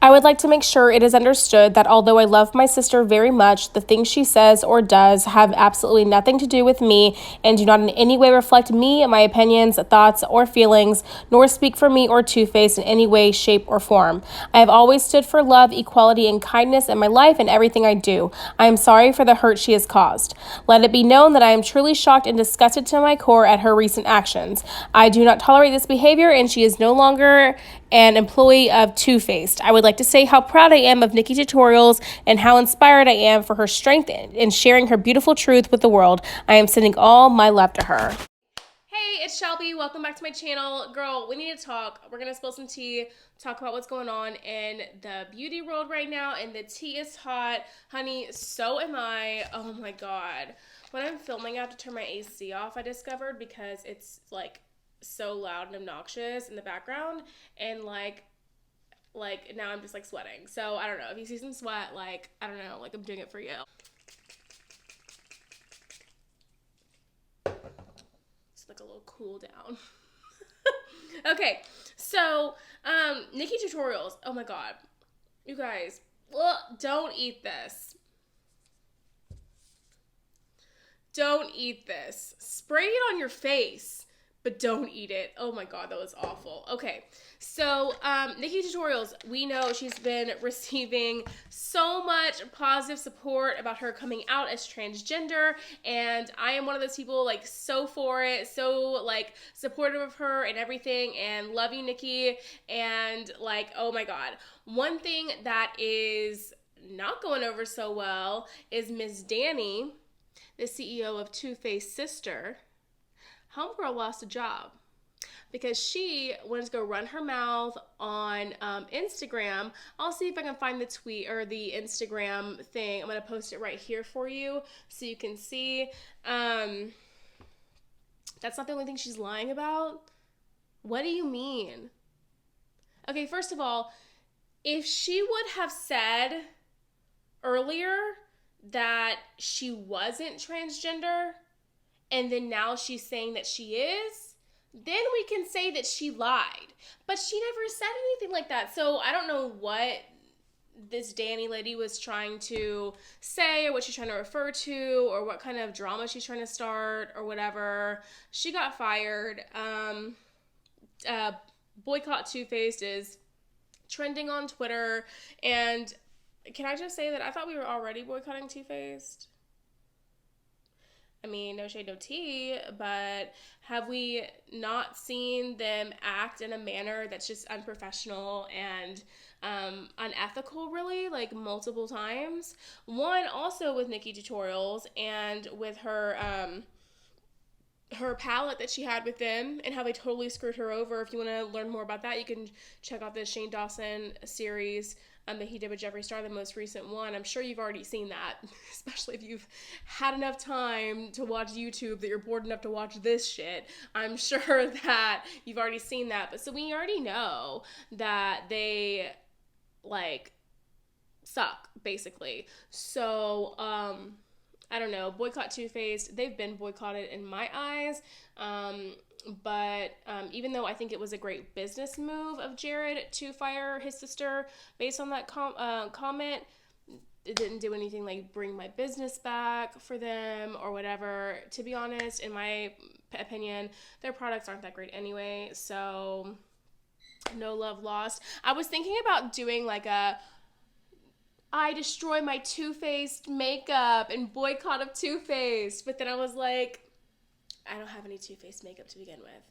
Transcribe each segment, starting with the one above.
I would like to make sure it is understood that although I love my sister very much, the things she says or does have absolutely nothing to do with me and do not in any way reflect me, my opinions, thoughts, or feelings, nor speak for me or Two-Face in any way, shape, or form. I have always stood for love, equality, and kindness in my life and everything I do. I am sorry for the hurt she has caused. Let it be known that I am truly shocked and disgusted to my core at her recent actions. I do not tolerate this behavior, and she is no longer an employee of Two-Faced. I would like to say how proud I am of Nikkie Tutorials and how inspired I am for her strength in sharing her beautiful truth with the world. I am sending all my love to her. Hey, it's Shelby. Welcome back to my channel. Girl, we need to talk. We're going to spill some tea, talk about what's going on in the beauty world right now, and the tea is hot. Honey, so am I. Oh my God. When I'm filming, I have to turn my AC off, I discovered, because it's like so loud and obnoxious in the background, and like now I'm just like sweating. So I don't know if you see some sweat, like I don't know, like I'm doing it for you. It's like a little cool down. Okay, so Nikkie Tutorials. Oh my God, you guys, don't eat this. Don't eat this. Spray it on your face, but don't eat it. Oh my God, that was awful. Okay, so Nikkie Tutorials, we know she's been receiving so much positive support about her coming out as transgender, and I am one of those people like so for it, so like supportive of her and everything, and love you, Nikkie, and like, oh my God. One thing that is not going over so well is Miss Danny, the CEO of Two-Faced sister. Homegirl lost a job because she wanted to go run her mouth on Instagram. I'll see if I can find the tweet or the Instagram thing. I'm going to post it right here for you so you can see. That's not the only thing she's lying about. What do you mean? Okay, first of all, if she would have said earlier that she wasn't transgender, and then now she's saying that she is, then we can say that she lied. But she never said anything like that. So I don't know what this Danny lady was trying to say, or what she's trying to refer to, or what kind of drama she's trying to start, or whatever. She got fired. Boycott Two-Faced is trending on Twitter, and can I just say that I thought we were already boycotting Two-Faced? I mean, no shade, no tea, but have we not seen them act in a manner that's just unprofessional and unethical, really, like multiple times? One, also with Nikkie Tutorials and with her her palette that she had with them and how they totally screwed her over. If you want to learn more about that, you can check out the Shane Dawson series that he did with Jeffree Star, the most recent one. I'm sure you've already seen that, especially if you've had enough time to watch YouTube that you're bored enough to watch this shit. I'm sure that you've already seen that. But so we already know that they like suck, basically. So I don't know, boycott Two-Faced. They've been boycotted in my eyes. But even though I think it was a great business move of Jerrod to fire his sister based on that comment, it didn't do anything like bring my business back for them or whatever. To be honest, in my opinion, their products aren't that great anyway. So no love lost. I was thinking about doing like a I destroy my Two-Faced makeup and boycott of Two-Faced. But then I was like, I don't have any Two-Faced makeup to begin with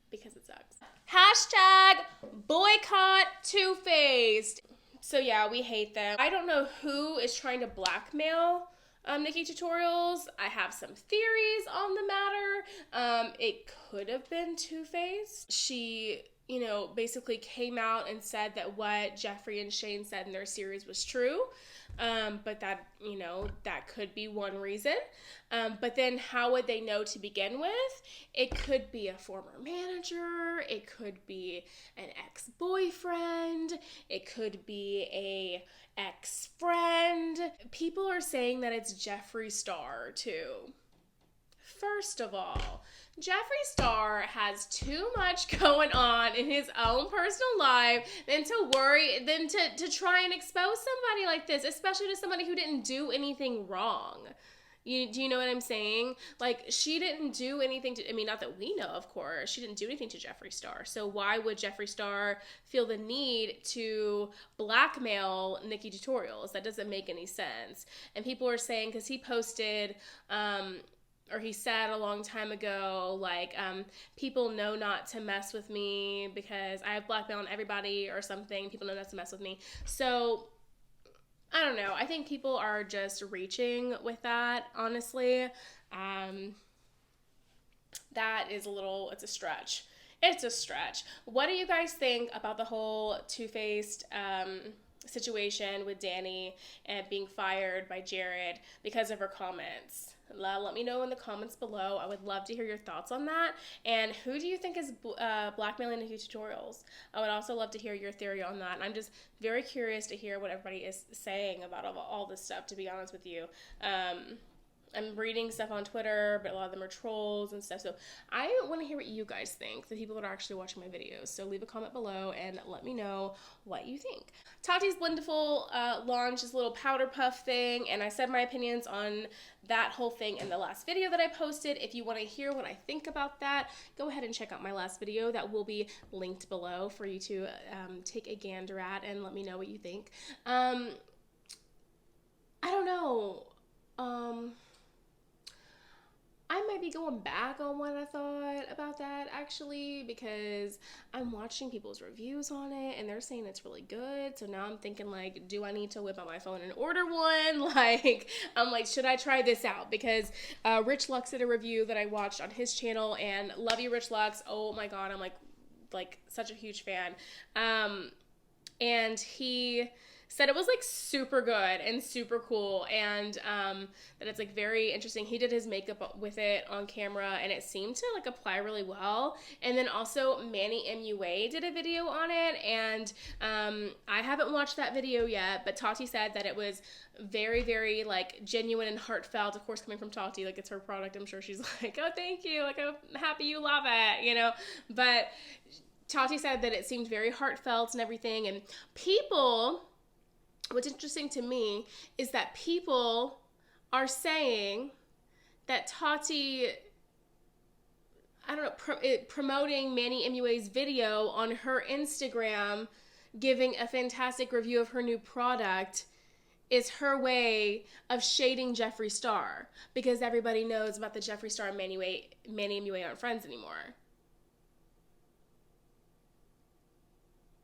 because it sucks. Hashtag boycott Two-Faced. So yeah, we hate them. I don't know who is trying to blackmail Nikkie Tutorials. I have some theories on the matter. It could have been Two-Faced. She, you know, basically came out and said that what Jeffree and Shane said in their series was true. But that, you know, that could be one reason. But then how would they know to begin with? It could be a former manager. It could be an ex-boyfriend. It could be a ex-friend. People are saying that it's Jeffree Star too. first of all, Jeffree Star has too much going on in his own personal life than to try and expose somebody like this, especially to somebody who didn't do anything wrong. Do you know what I'm saying? Like, she didn't do anything to, I mean, not that we know, of course, she didn't do anything to Jeffree Star. So why would Jeffree Star feel the need to blackmail Nikkie Tutorials? That doesn't make any sense. And people are saying, because he posted, or he said a long time ago, like, people know not to mess with me because I have blackmail on everybody or something. People know not to mess with me. So I don't know. I think people are just reaching with that, honestly. That is it's a stretch. It's a stretch. What do you guys think about the whole Two-Faced situation with Danny and being fired by Jerrod because of her comments? Let me know in the comments below. I would love to hear your thoughts on that. And who do you think is blackmailing Nikkie Tutorials? I would also love to hear your theory on that. And I'm just very curious to hear what everybody is saying about all this stuff, to be honest with you. I'm reading stuff on Twitter, but a lot of them are trolls and stuff. So I want to hear what you guys think, the people that are actually watching my videos. So leave a comment below and let me know what you think. Tati's Blendiful launched this little powder puff thing, and I said my opinions on that whole thing in the last video that I posted. If you want to hear what I think about that, go ahead and check out my last video. That will be linked below for you to take a gander at and let me know what you think. I don't know. I might be going back on what I thought about that, actually, because I'm watching people's reviews on it and they're saying it's really good. So now I'm thinking, like, do I need to whip out my phone and order one? Like, I'm like, should I try this out? Because Rich Lux did a review that I watched on his channel, and love you, Rich Lux. Oh my God, I'm like such a huge fan. And he said it was like super good and super cool, and that it's like very interesting. He did his makeup with it on camera and it seemed to like apply really well. And then also Manny MUA did a video on it, and I haven't watched that video yet, but Tati said that it was very, very like genuine and heartfelt. Of course, coming from Tati, like it's her product, I'm sure she's like, oh, thank you, like I'm happy you love it, you know. But Tati said that it seemed very heartfelt and everything, and what's interesting to me is that people are saying that Tati, I don't know, promoting Manny MUA's video on her Instagram, giving a fantastic review of her new product, is her way of shading Jeffree Star, because everybody knows about the Jeffree Star and Manny MUA aren't friends anymore.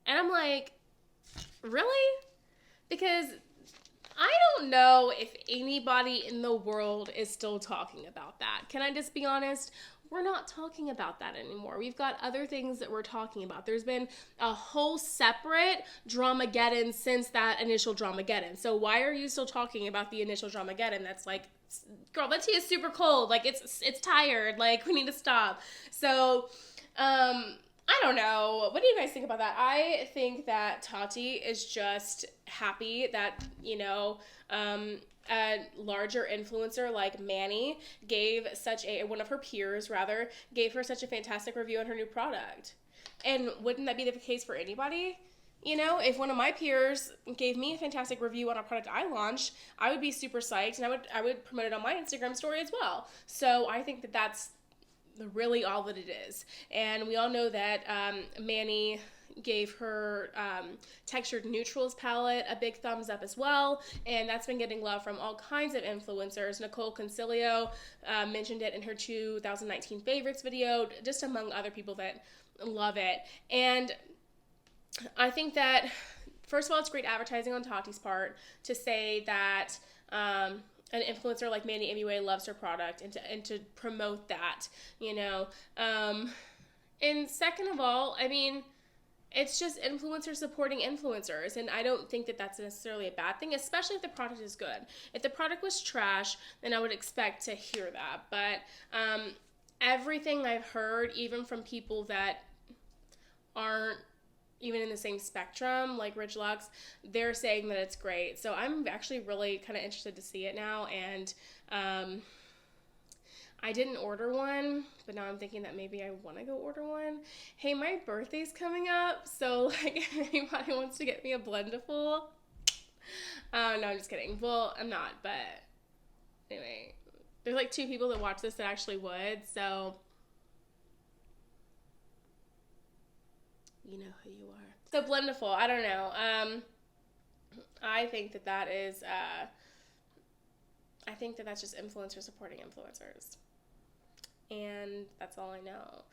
And I'm like, really? Because I don't know if anybody in the world is still talking about that. Can I just be honest? We're not talking about that anymore. We've got other things that we're talking about. There's been a whole separate Dramageddon since that initial Dramageddon. So why are you still talking about the initial Dramageddon? That's like, girl, that tea is super cold. Like, it's tired. Like, we need to stop. So, I don't know. What do you guys think about that? I think that Tati is just happy that, you know, a larger influencer like Manny gave one of her peers rather, gave her such a fantastic review on her new product. And wouldn't that be the case for anybody? You know, if one of my peers gave me a fantastic review on a product I launched, I would be super psyched, and I would promote it on my Instagram story as well. So I think that that's really all that it is. And we all know that Manny gave her textured neutrals palette a big thumbs up as well, and that's been getting love from all kinds of influencers. Nicole Concilio mentioned it in her 2019 favorites video, just among other people that love it. And I think that, first of all, it's great advertising on Tati's part to say that an influencer like Manny MUA loves her product, and to promote that, you know. And second of all, I mean, it's just influencers supporting influencers, and I don't think that that's necessarily a bad thing, especially if the product is good. If the product was trash, then I would expect to hear that. But everything I've heard, even from people that aren't even in the same spectrum, like Rich Lux, they're saying that it's great. So I'm actually really kind of interested to see it now, and I didn't order one, but now I'm thinking that maybe I want to go order one. Hey, my birthday's coming up, so like if anybody wants to get me a Blendiful. No, I'm just kidding. Well, I'm not, but anyway, there's like 2 people that watch this that actually would, so you know who you are. So Blendiful, I don't know. I think that is, I think that that's just influencers supporting influencers. And that's all I know.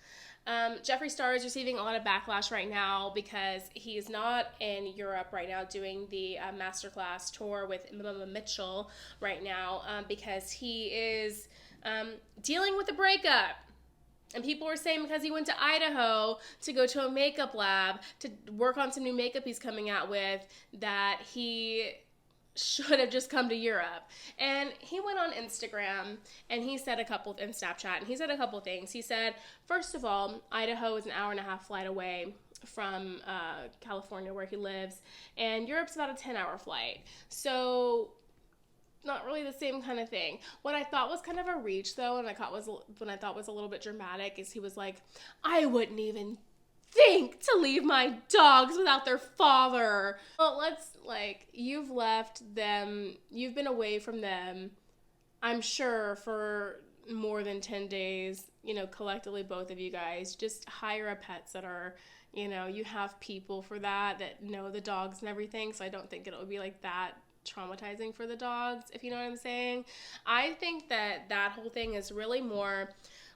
Jeffree Star is receiving a lot of backlash right now because he's not in Europe right now doing the masterclass tour with Mitchell right now because he is dealing with a breakup. And people were saying because he went to Idaho to go to a makeup lab to work on some new makeup he's coming out with, that he should have just come to Europe. And he went on Instagram and he said in Snapchat, and he said a couple things. He said, first of all, Idaho is an 1.5-hour flight away from California where he lives, and Europe's about a 10-hour flight. So not really the same kind of thing. What I thought was kind of a reach though, and when I thought was a little bit dramatic, is he was like, I wouldn't even think to leave my dogs without their father. Well, you've left them, you've been away from them, I'm sure, for more than 10 days, collectively, both of you guys. Just hire a pet sitter. You have people for that know the dogs and everything, so I don't think it'll be like that traumatizing for the dogs, if you know what I'm saying. I think that whole thing is really more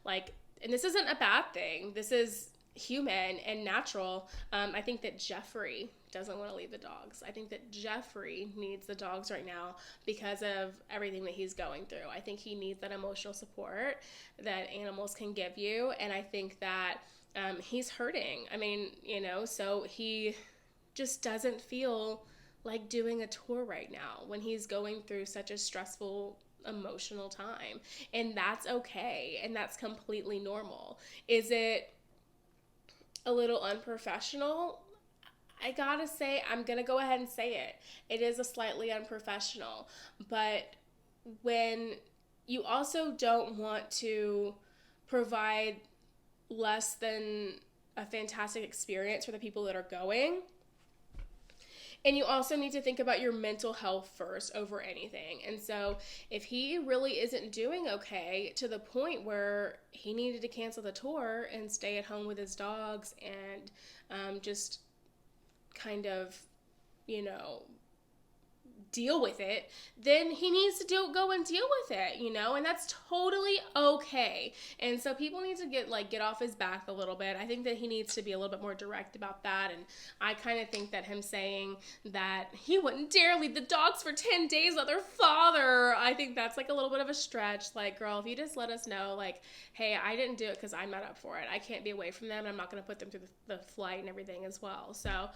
like, and this isn't a bad thing, this is human and natural. I think that Jeffree doesn't want to leave the dogs. I think that Jeffree needs the dogs right now because of everything that he's going through. I think he needs that emotional support that animals can give you, and I think that he's hurting. I mean, so he just doesn't feel like doing a tour right now when he's going through such a stressful emotional time, and that's okay, and that's completely normal. Is it a little unprofessional? I gotta say, I'm gonna go ahead and say it. It is a slightly unprofessional, but when you also don't want to provide less than a fantastic experience for the people that are going, and you also need to think about your mental health first over anything. And so if he really isn't doing okay to the point where he needed to cancel the tour and stay at home with his dogs and just kind of, deal with it, then he needs to go and deal with it, and that's totally okay. And so people need to get off his back a little bit. I think that he needs to be a little bit more direct about that, and I kind of think that him saying that he wouldn't dare leave the dogs for 10 days without their father, I think that's like a little bit of a stretch. Like, girl, if you just let us know, like, hey, I didn't do it because I'm not up for it. I can't be away from them, and I'm not going to put them through the flight and everything as well. So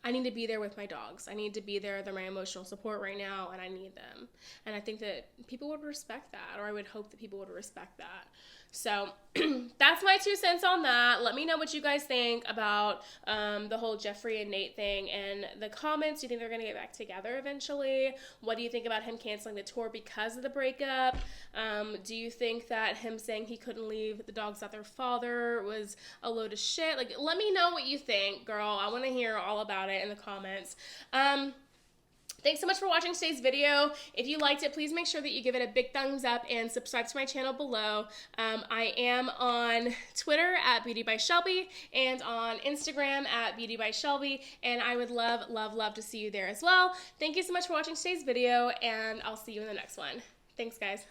I need to be there with my dogs. I need to be there. They're my emotional support right now, and I need them. And I think that people would respect that, or I would hope that people would respect that. So that's my 2 cents on that. Let me know what you guys think about the whole Jeffree and Nate thing in the comments. Do you think they're going to get back together eventually? What do you think about him canceling the tour because of the breakup? Do you think that him saying he couldn't leave the dogs without their father was a load of shit? Like, let me know what you think, girl. I want to hear all about it in the comments. Thanks so much for watching today's video. If you liked it, please make sure that you give it a big thumbs up and subscribe to my channel below. I am on Twitter at Beauty by Shelbye and on Instagram at Beauty by Shelbye, and I would love, love, love to see you there as well. Thank you so much for watching today's video, and I'll see you in the next one. Thanks, guys.